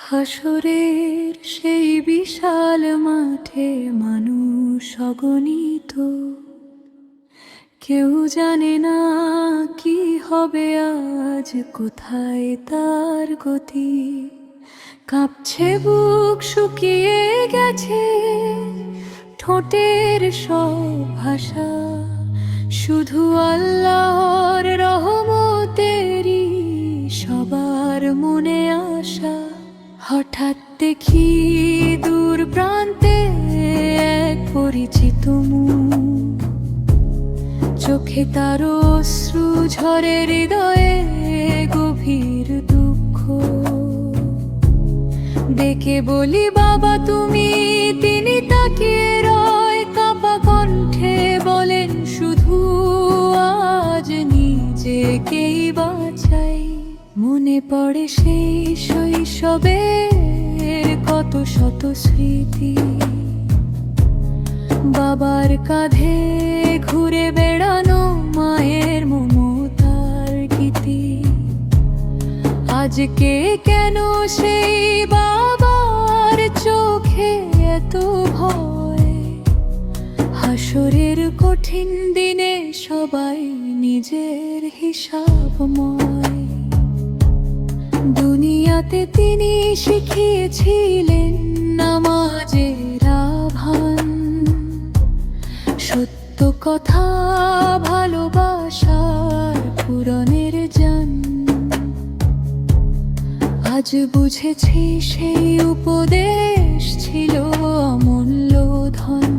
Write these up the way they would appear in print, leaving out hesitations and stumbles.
হাসরের সেই বিশাল মাঠে মানুষ অগণিত, কেউ জানে না কি হবে আজ, কোথায় তার গতি। কাঁপছে বুক, শুকিয়ে গেছে ঠোঁটের সব ভাষা, শুধু আল্লাহর রহমতেরই সবার মনে আশা। হঠাৎ দেখি দূর প্রান্তে এক পরিচিত মুখ, চোখে তার অশ্রু ঝরে, হৃদয়ে গভীর দুঃখ। ডেকে বলি, বাবা তুমি? তিনি তাকিয়ে রয়, কাঁপা কণ্ঠে বলেন, শুধু আজ নিজেকেই বাঁচাই। মনে পড়ে সেই শৈশবের কত শত স্মৃতি, বাবার কাঁধে ঘুরে বেড়ানো, মায়ের মমতার গীতি। আজকে কেন সেই বাবার চোখে এত ভয়? হাসরের কঠিন দিনে সবাই নিজের হিসাবময়। দুনিয়াতে তিনি শিখিয়েছিলেন নামাজের আহ্বান, সত্য কথা, ভালোবাসার পূরণের জান। আজ বুঝেছি সেই উপদেশ ছিল অমূল্য ধন,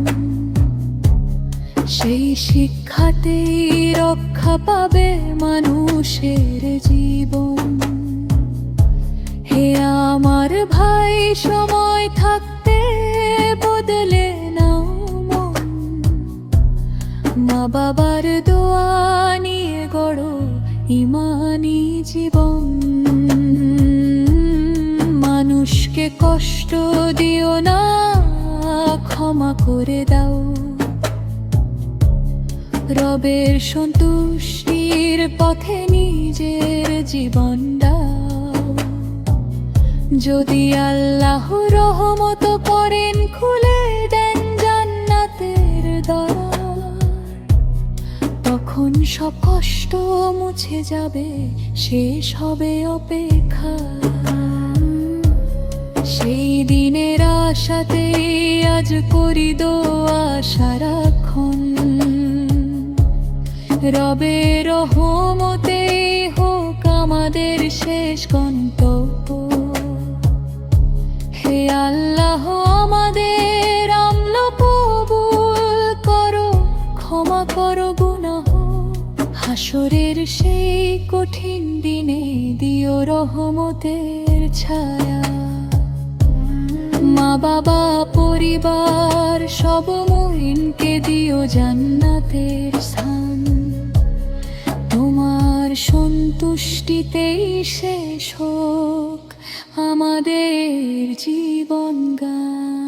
সেই শিক্ষাতেই রক্ষা পাবে মানুষের জীবন। হে আমার ভাই, সময় থাকতে বদলে নাও মন, মা বাবার দোয়া নিয়ে গড়ো ইমানি জীবন। মানুষকে কষ্ট দিও না, ক্ষমা করে দাও, রবের সন্তুষ্টির পথে নিজের জীবন দাও। যদি আল্লাহ রহমত করেন, খুলে দেন জান্নাতের দ্বার, তখন সব কষ্ট মুছে যাবে, শেষ হবে অপেক্ষা। সেই দিনের আশাতে আজ করি দোয়া সারাক্ষণ, রবের রহমতে হোক আমাদের শেষ গন্তব্য। হে আল্লাহ, আমাদের আমল কবুল করো, ক্ষমা করো গুনাহ। হাসরের সেই কঠিন দিনে দিও রহমতের ছায়া। মা বাবা পরিবার সব মুমিনকে দিও জান্নাতের স্থান, তোমার সন্তুষ্টিতেই শেষ হোক আমাদের জীবন গান।